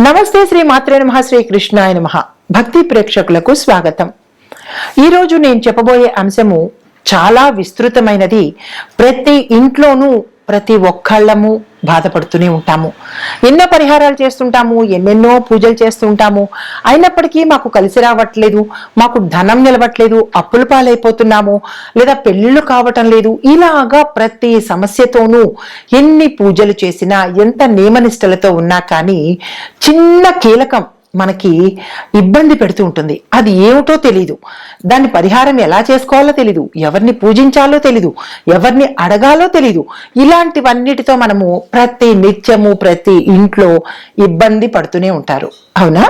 నమస్తే శ్రీ మాత్రే నమః శ్రీ కృష్ణాయ నమః భక్తి ప్రేక్షకులకు స్వాగతం. ఈరోజు నేను చెప్పబోయే అంశము చాలా విస్తృతమైనది. ప్రతి ఇంట్లోనూ ప్రతి ఒక్కళ్ళము బాధపడుతూనే ఉంటాము. ఎన్నో పరిహారాలు చేస్తుంటాము, ఎన్నెన్నో పూజలు చేస్తుంటాము. అయినప్పటికీ మాకు కలిసి రావట్లేదు, మాకు ధనం నిలవట్లేదు, అప్పుల పాలైపోతున్నాము, లేదా పెళ్ళిళ్ళు కావటం లేదు. ఇలాగా ప్రతి సమస్యతోనూ ఎన్ని పూజలు చేసినా, ఎంత నియమనిష్టలతో ఉన్నా కానీ చిన్న కీలకం మనకి ఇబ్బంది పెడుతూ ఉంటుంది. అది ఏమిటో తెలీదు, దాన్ని పరిహారం ఎలా చేసుకోవాలో తెలీదు, ఎవరిని పూజించాలో తెలీదు, ఎవరిని అడగాలో తెలీదు. ఇలాంటివన్నిటితో మనము ప్రతి నిత్యము ప్రతి ఇంట్లో ఇబ్బంది పడుతూనే ఉంటారు, అవునా?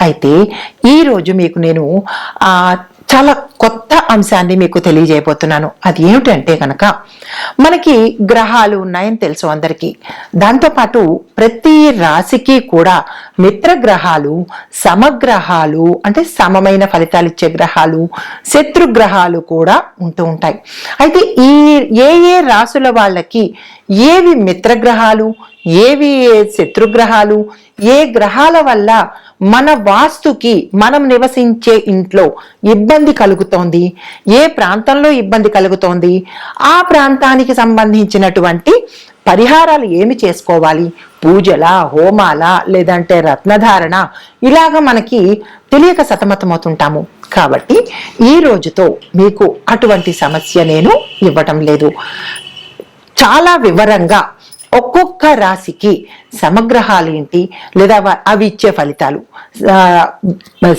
అయితే ఈరోజు మీకు నేను చాలా కొత్త అంశాన్ని మీకు తెలియజేయబోతున్నాను. అది ఏమిటంటే కనుక, మనకి గ్రహాలు ఉన్నాయని తెలుసు అందరికీ. దాంతోపాటు ప్రతి రాశికి కూడా మిత్రగ్రహాలు, సమగ్రహాలు అంటే సమమైన ఫలితాలు ఇచ్చే గ్రహాలు, శత్రుగ్రహాలు కూడా ఉంటూ ఉంటాయి. అయితే ఏ ఏ రాశుల వాళ్ళకి ఏవి మిత్రగ్రహాలు, ఏవి శత్రుగ్రహాలు, ఏ గ్రహాల వల్ల మన వాస్తుకి, మనం నివసించే ఇంట్లో ఇబ్బంది కలుగుతోంది, ఏ ప్రాంతంలో ఇబ్బంది కలుగుతోంది, ఆ ప్రాంతానికి సంబంధించినటువంటి పరిహారాలు ఏమి చేసుకోవాలి, పూజల, హోమాల, లేదంటే రత్నధారణ, ఇలాగ మనకి తెలియక సతమతమవుతుంటాము. కాబట్టి ఈ రోజుతో మీకు అటువంటి సమస్య నేను ఇవ్వటం లేదు. చాలా వివరంగా ఒక్కొక్క రాశికి సమగ్రహాలు ఏంటి, లేదా అవి ఇచ్చే ఫలితాలు,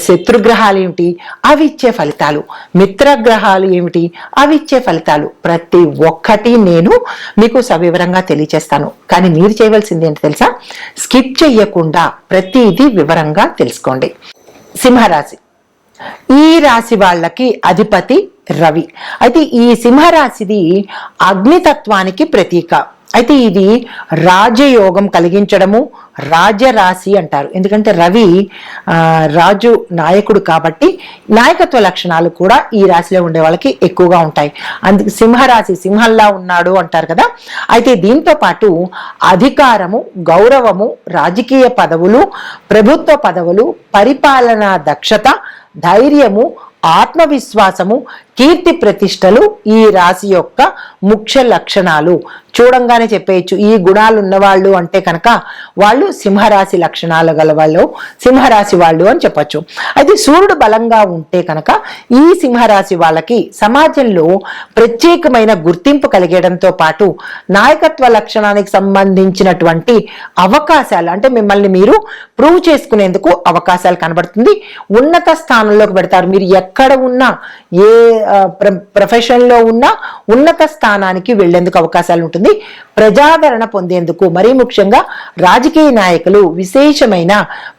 శత్రుగ్రహాలు ఏమిటి, అవి ఇచ్చే ఫలితాలు, మిత్రగ్రహాలు ఏమిటి, అవి ఇచ్చే ఫలితాలు, ప్రతి ఒక్కటి నేను మీకు సవివరంగా తెలియచేస్తాను. కానీ మీరు చేయవలసింది ఏంటి తెలుసా? స్కిప్ చెయ్యకుండా ప్రతిదీ వివరంగా తెలుసుకోండి. సింహరాశి, ఈ రాశి వాళ్ళకి అధిపతి రవి. అయితే ఈ సింహరాశిది అగ్నితత్వానికి ప్రతీక. అయితే ఇది రాజయోగం కలిగించడము, రాజరాశి అంటారు. ఎందుకంటే రవి రాజు నాయకుడు కాబట్టి నాయకత్వ లక్షణాలు కూడా ఈ రాశిలో ఉండే వాళ్ళకి ఎక్కువగా ఉంటాయి. అందుకు సింహరాశి సింహంలా ఉన్నాడు అంటారు కదా. అయితే దీంతో పాటు అధికారము, గౌరవము, రాజకీయ పదవులు, ప్రభుత్వ పదవులు, పరిపాలనా దక్షత, ధైర్యము, ఆత్మవిశ్వాసము, కీర్తి ప్రతిష్టలు ఈ రాశి యొక్క ముఖ్య లక్షణాలు. చూడంగానే చెప్పేయచ్చు ఈ గుణాలు ఉన్నవాళ్ళు అంటే కనుక వాళ్ళు సింహరాశి లక్షణాలు గల వాళ్ళు, సింహరాశి వాళ్ళు అని చెప్పచ్చు. అయితే సూర్యుడు బలంగా ఉంటే కనుక ఈ సింహరాశి వాళ్ళకి సమాజంలో ప్రత్యేకమైన గుర్తింపు కలిగడంతో పాటు నాయకత్వ లక్షణానికి సంబంధించినటువంటి అవకాశాలు, అంటే మిమ్మల్ని మీరు ప్రూవ్ చేసుకునేందుకు అవకాశాలు కనబడుతుంది. ఉన్నత స్థానంలోకి పెడతారు. మీరు ఎక్కడ ఉన్నా, ఏ ప్రొఫెషన్లో ఉన్నా ఉన్నత స్థానానికి వెళ్లేందుకు అవకాశాలు ఉంటుంది. ప్రజాదరణ పొందేందుకు, మరీ ముఖ్యంగా రాజకీయ నాయకులు విశేషమైన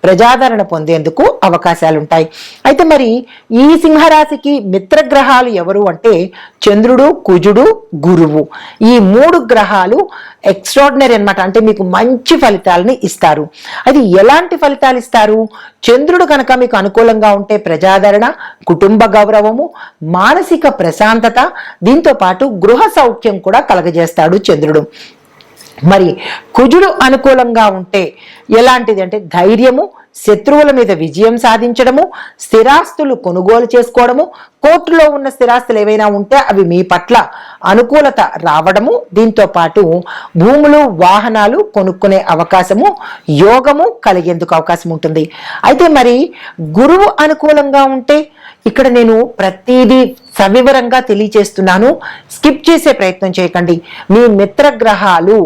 ప్రజాదరణ పొందేందుకు అవకాశాలు ఉంటాయి. అయితే మరి ఈ సింహరాశికి మిత్రగ్రహాలు ఎవరు అంటే చంద్రుడు, కుజుడు, గురువు. ఈ మూడు గ్రహాలు ఎక్స్ట్రాడినరీ అన్నమాట. అంటే మీకు మంచి ఫలితాలని ఇస్తారు. అది ఎలాంటి ఫలితాలు ఇస్తారు? చంద్రుడు కనుక మీకు అనుకూలంగా ఉంటే ప్రజాదరణ, కుటుంబ గౌరవము, మానసిక ప్రశాంతత, దీంతో పాటు గృహ సౌఖ్యం కూడా కలగజేస్తాడు చంద్రుడు. మరి కుజుడు అనుకూలంగా ఉంటే ఎలాంటిది అంటే ధైర్యము, శత్రువుల మీద విజయం సాధించడము, స్థిరాస్తులు కొనుగోలు చేసుకోవడము, కోర్టులో ఉన్న స్థిరాస్తులు ఏవైనా ఉంటే అవి మీ పట్ల అనుకూలత రావడము, దీంతో పాటు భూములు, వాహనాలు కొనుక్కునే అవకాశము, యోగము కలిగేందుకు అవకాశం ఉంటుంది. అయితే మరి గురువు అనుకూలంగా ఉంటే ఇక్కడ నేను ప్రతిదీ సవివరంగా తెలియచేస్తున్నాను. స్కిప్ చేసే ప్రయత్నం చేయకండి. మీ మిత్రగ్రహాలు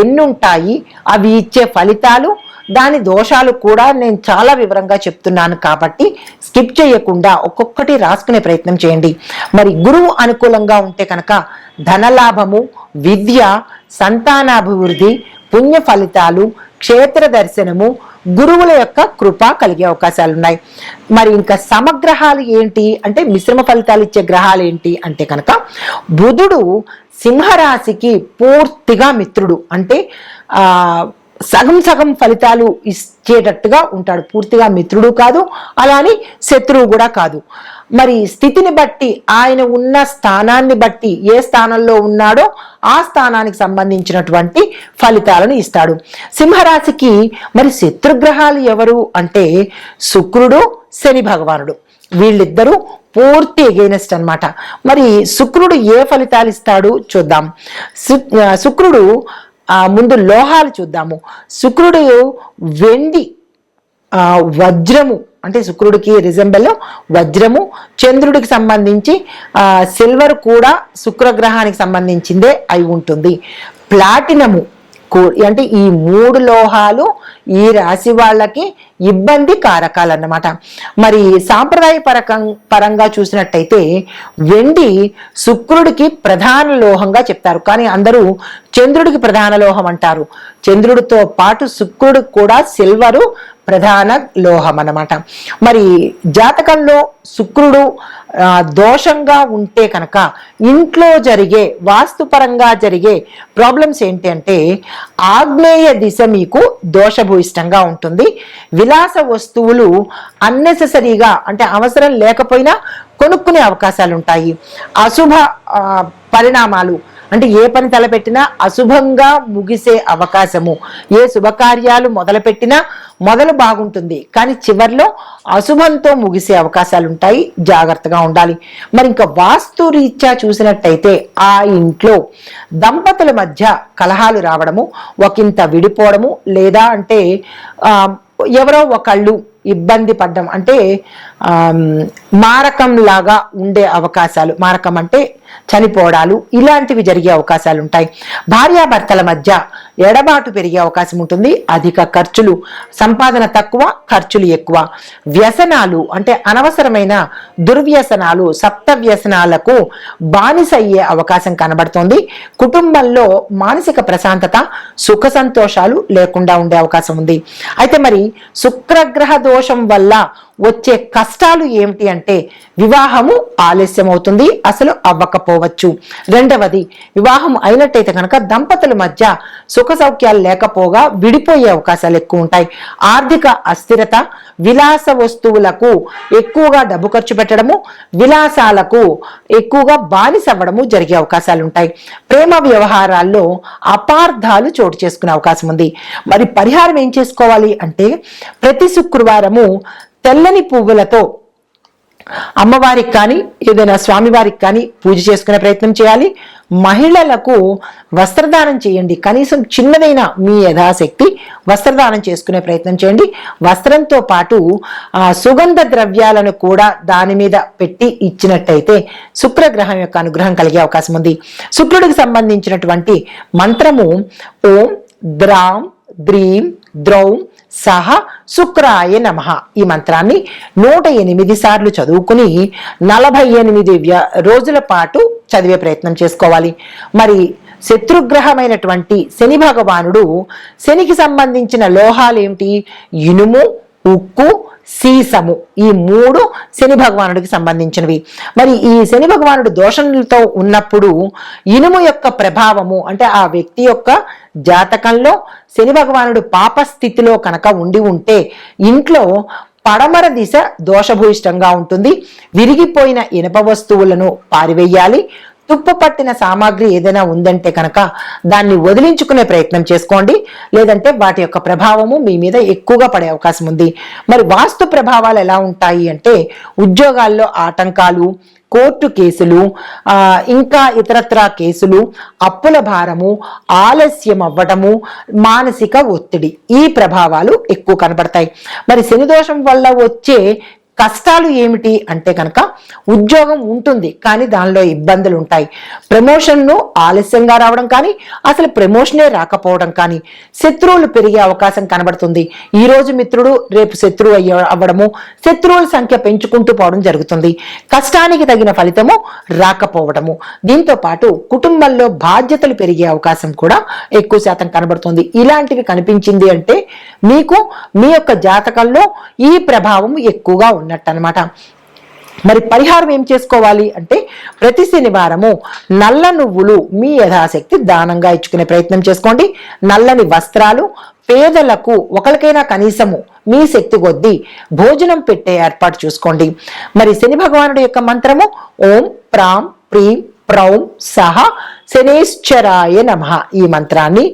ఎన్నుంటాయి, అవి ఇచ్చే ఫలితాలు, దాని దోషాలు కూడా నేను చాలా వివరంగా చెప్తున్నాను. కాబట్టి స్కిప్ చేయకుండా ఒక్కొక్కటి రాసుకునే ప్రయత్నం చేయండి. మరి గురువు అనుకూలంగా ఉంటే కనుక ధనలాభము, విద్య, సంతానాభివృద్ధి, పుణ్య ఫలితాలు, క్షేత్ర దర్శనము, గురువుల యొక్క కృప కలిగే అవకాశాలు ఉన్నాయి. మరి ఇంకా సమగ్రహాలు ఏంటి అంటే మిశ్రమ ఫలితాలు ఇచ్చే గ్రహాలు ఏంటి అంటే కనుక బుధుడు సింహరాశికి పూర్తిగా మిత్రుడు. అంటే సగం సగం ఫలితాలు ఇచ్చేటట్టుగా ఉంటాడు. పూర్తిగా మిత్రుడు కాదు, అలాని శత్రువు కూడా కాదు. మరి స్థితిని బట్టి, ఆయన ఉన్న స్థానాన్ని బట్టి, ఏ స్థానంలో ఉన్నాడో ఆ స్థానానికి సంబంధించినటువంటి ఫలితాలను ఇస్తాడు. సింహరాశికి మరి శత్రుగ్రహాలు ఎవరు అంటే శుక్రుడు, శని భగవానుడు. వీళ్ళిద్దరూ పూర్తి ఎగైనెస్ట్ అన్నమాట. మరి శుక్రుడు ఏ ఫలితాలు ఇస్తాడు చూద్దాం. శుక్రుడు ముందు లోహాలు చూద్దాము. శుక్రుడు వెండి, వజ్రము, అంటే శుక్రుడికి రిజంబెల్ వజ్రము, చంద్రుడికి సంబంధించి సిల్వర్ కూడా శుక్రగ్రహానికి సంబంధించిందే అయి ఉంటుంది. ప్లాటినము అంటే ఈ 3 లోహాలు ఈ రాశి వాళ్ళకి ఇబ్బంది కారకాలు అన్నమాట. మరి సాంప్రదాయ పరంగా చూసినట్టయితే వెండి శుక్రుడికి ప్రధాన లోహంగా చెప్తారు, కానీ అందరూ చంద్రుడికి ప్రధాన లోహం అంటారు. చంద్రుడితో పాటు శుక్రుడికి కూడా సిల్వరు ప్రధాన లోహం అన్నమాట. మరి జాతకంలో శుక్రుడు దోషంగా ఉంటే కనుక ఇంట్లో జరిగే వాస్తుపరంగా జరిగే ప్రాబ్లమ్స్ ఏంటి అంటే ఆగ్నేయ దిశ మీకు దోషభూయిష్టంగా ఉంటుంది. విలాస వస్తువులు అన్నెసెసరీగా, అంటే అవసరం లేకపోయినా కొనుక్కునే అవకాశాలు ఉంటాయి. అశుభ పరిణామాలు, అంటే ఏ పని తలపెట్టినా అశుభంగా ముగిసే అవకాశము. ఏ శుభకార్యాలు మొదలుపెట్టినా మొదలు బాగుంటుంది, కానీ చివరిలో అశుభంతో ముగిసే అవకాశాలు ఉంటాయి. జాగ్రత్తగా ఉండాలి. మరి ఇంకా వాస్తు రీత్యా చూసినట్టయితే ఆ ఇంట్లో దంపతుల మధ్య కలహాలు రావడము, ఒకంత విడిపోవడము, లేదా అంటే ఎవరో ఒకళ్ళు ఇబ్బంది పడ్డం, అంటే మారకం లాగా ఉండే అవకాశాలు, మారకం అంటే చనిపోవడాలు, ఇలాంటివి జరిగే అవకాశాలు ఉంటాయి. భార్యాభర్తల మధ్య ఎడబాటు పెరిగే అవకాశం ఉంటుంది. అధిక ఖర్చులు, సంపాదన తక్కువ, ఖర్చులు ఎక్కువ. వ్యసనాలు, అంటే అనవసరమైన దుర్వ్యసనాలు, సప్త వ్యసనాలకు బానిస అయ్యే అవకాశం కనబడుతోంది. కుటుంబంలో మానసిక ప్రశాంతత, సుఖ సంతోషాలు లేకుండా ఉండే అవకాశం ఉంది. అయితే మరి శుక్రగ్రహ దోషం వల్ల వచ్చే కష్టాలు ఏమిటి అంటే వివాహము ఆలస్యం అవుతుంది, అసలు అవ్వకపోవచ్చు. రెండవది, వివాహం అయినట్టయితే కనుక దంపతుల మధ్య సుఖ సౌఖ్యాలు లేకపోగా విడిపోయే అవకాశాలు ఎక్కువ ఉంటాయి. ఆర్థిక అస్థిరత, విలాస వస్తువులకు ఎక్కువగా డబ్బు ఖర్చు పెట్టడము, విలాసాలకు ఎక్కువగా బానిసవ్వడము జరిగే అవకాశాలు ఉంటాయి. ప్రేమ వ్యవహారాల్లో అపార్థాలు చోటు చేసుకునే అవకాశం ఉంది. మరి పరిహారం ఏం చేసుకోవాలి అంటే ప్రతి శుక్రవారము తెల్లని పువ్వులతో అమ్మవారికి కానీ ఏదైనా స్వామివారికి కానీ పూజ చేసుకునే ప్రయత్నం చేయాలి. మహిళలకు వస్త్రదానం చేయండి. కనీసం చిన్నదైన మీ యథాశక్తి వస్త్రదానం చేసుకునే ప్రయత్నం చేయండి. వస్త్రంతో పాటు సుగంధ ద్రవ్యాలను కూడా దాని మీద పెట్టి ఇచ్చినట్టయితే శుక్రగ్రహం యొక్క అనుగ్రహం కలిగే అవకాశం ఉంది. శుక్రుడికి సంబంధించినటువంటి మంత్రము ఓం ద్రాం ద్రీం ద్రౌం సహ శుక్రాయ నమః. ఈ మంత్రాన్ని 108 సార్లు చదువుకుని 48 రోజుల పాటు చదివే ప్రయత్నం చేసుకోవాలి. మరి శత్రుగ్రహమైనటువంటి శని భగవానుడు, శనికి సంబంధించిన లోహాలు ఏమిటి? ఇనుము, ఉక్కు, సీసము. ఈ 3 శని భగవానుడికి సంబంధించినవి. మరి ఈ శని భగవానుడు దోషంతో ఉన్నప్పుడు ఇనుము యొక్క ప్రభావము, అంటే ఆ వ్యక్తి యొక్క జాతకంలో శని భగవానుడు పాప స్థితిలో కనుక ఉంటే ఇంట్లో పడమర దిశ దోషభూయిష్టంగా ఉంటుంది. విరిగిపోయిన ఇనప వస్తువులను పారివేయాలి. తుప్పు పట్టిన సామాగ్రి ఏదైనా ఉందంటే కనుక దాన్ని వదిలించుకునే ప్రయత్నం చేసుకోండి, లేదంటే వాటి యొక్క ప్రభావము మీ మీద ఎక్కువగా పడే అవకాశం ఉంది. మరి వాస్తు ప్రభావాలు ఎలా ఉంటాయి అంటే ఉద్యోగాల్లో ఆటంకాలు, కోర్టు కేసులు, ఇంకా ఇతరత్రా కేసులు, అప్పుల భారము, ఆలస్యం అవ్వటము, మానసిక ఒత్తిడి, ఈ ప్రభావాలు ఎక్కువ కనబడతాయి. మరి శని దోషం వల్ల వచ్చే కష్టాలు ఏమిటి అంటే కనుక ఉద్యోగం ఉంటుంది, కానీ దానిలో ఇబ్బందులు ఉంటాయి. ప్రమోషన్ను ఆలస్యంగా రావడం కానీ, అసలు ప్రమోషనే రాకపోవడం కానీ, శత్రువులు పెరిగే అవకాశం కనబడుతుంది. ఈ రోజు మిత్రుడు రేపు శత్రువు అవ్వడము, శత్రువుల సంఖ్య పెంచుకుంటూ పోవడం జరుగుతుంది. కష్టానికి తగిన ఫలితము రాకపోవడము. దీంతో పాటు కుటుంబంలో బాధ్యతలు పెరిగే అవకాశం కూడా ఎక్కువ శాతం కనబడుతుంది. ఇలాంటివి కనిపించింది అంటే మీకు మీ యొక్క జాతకంలో ఈ ప్రభావం ఎక్కువగా ఉన్నట్టు అన్నమాట. మరి పరిహారం ఏం చేసుకోవాలి అంటే ప్రతి శనివారము నల్ల నువ్వులు మీ యథాశక్తి దానంగా ఇచ్చుకునే ప్రయత్నం చేసుకోండి. నల్లని వస్త్రాలు, పేదలకు ఒకరికైనా కనీసము మీ శక్తి కొద్దీ భోజనం పెట్టే ఏర్పాటు చూసుకోండి. మరి శని భగవానుడి యొక్క మంత్రము ఓం ప్రాం ప్రీం ప్రౌం సహ శనేశ్వరాయ నమః. ఈ మంత్రాన్ని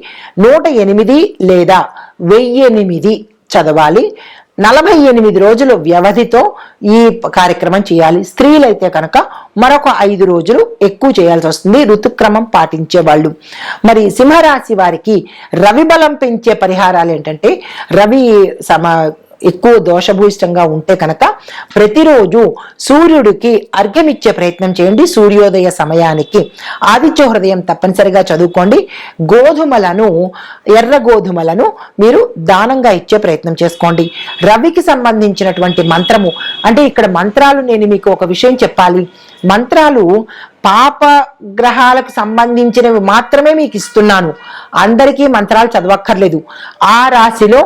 108 లేదా 1008 చదవాలి. 48 రోజులు వ్యవధితో ఈ కార్యక్రమం చేయాలి. స్త్రీలైతే కనుక మరొక 5 రోజులు ఎక్కువ చేయాల్సి వస్తుంది, ఋతుక్రమం పాటించే వాళ్ళు. మరి సింహరాశి వారికి రవి బలం పెంచే పరిహారాలు ఏంటంటే, రవి ఎక్కువ దోషభూయిష్టంగా ఉంటే కనుక ప్రతిరోజు సూర్యుడికి అర్ఘ్యమిచ్చే ప్రయత్నం చేయండి. సూర్యోదయ సమయానికి ఆదిత్య హృదయం తప్పనిసరిగా చదువుకోండి. గోధుమలను, ఎర్ర గోధుమలను మీరు దానంగా ఇచ్చే ప్రయత్నం చేసుకోండి. రవికి సంబంధించినటువంటి మంత్రము అంటే ఇక్కడ మంత్రాలు నేను మీకు ఒక విషయం చెప్పాలి. మంత్రాలు పాప గ్రహాలకు సంబంధించినవి మాత్రమే మీకు ఇస్తున్నాను. అందరికీ మంత్రాలు చదవక్కర్లేదు. ఆ రాశిలో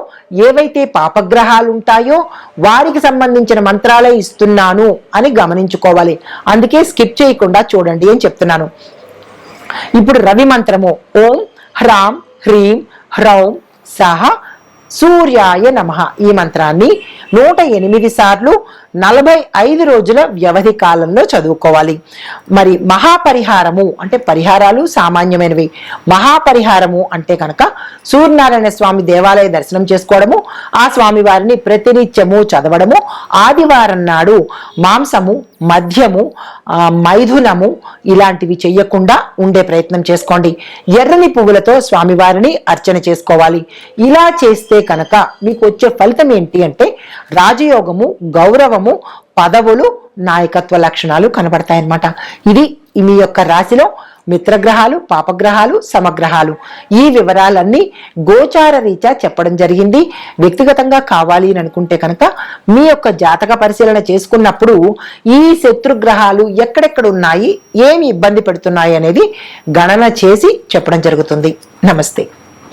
ఏవైతే పాపగ్రహాలు ఉంటాయో వారికి సంబంధించిన మంత్రాలే ఇస్తున్నాను అని గమనించుకోవాలి. అందుకే స్కిప్ చేయకుండా చూడండి అని చెప్తున్నాను. ఇప్పుడు రవి మంత్రము ఓం హ్రాం హ్రీం హ్రౌం సహ సూర్యాయ నమః. ఈ మంత్రాన్ని 108 సార్లు 45 రోజుల వ్యవధి కాలంలో చదువుకోవాలి. మరి మహాపరిహారము అంటే పరిహారాలు సామాన్యమైనవి. మహాపరిహారము అంటే కనుక సూర్యనారాయణ స్వామి దేవాలయ దర్శనం చేసుకోవడము, ఆ స్వామి వారిని ప్రతినిత్యము చదవడము, ఆదివారం నాడు మాంసము, మద్యము, మైథునము ఇలాంటివి చెయ్యకుండా ఉండే ప్రయత్నం చేసుకోండి. ఎర్రని పువ్వులతో స్వామివారిని అర్చన చేసుకోవాలి. ఇలా చేస్తే కనుక మీకు వచ్చే ఫలితం ఏంటి అంటే రాజయోగము, గౌరవము, పదవులు, నాయకత్వ లక్షణాలు కనబడతాయన్నమాట. ఇది మీ యొక్క రాశిలో మిత్రగ్రహాలు, పాపగ్రహాలు, సమగ్రహాలు ఈ వివరాలన్నీ గోచార రీత్యా చెప్పడం జరిగింది. వ్యక్తిగతంగా కావాలి అని అనుకుంటే కనుక మీ యొక్క జాతక పరిశీలన చేసుకున్నప్పుడు ఈ శత్రుగ్రహాలు ఎక్కడెక్కడ ఉన్నాయి, ఏమి ఇబ్బంది పెడుతున్నాయి అనేది గణన చేసి చెప్పడం జరుగుతుంది. నమస్తే.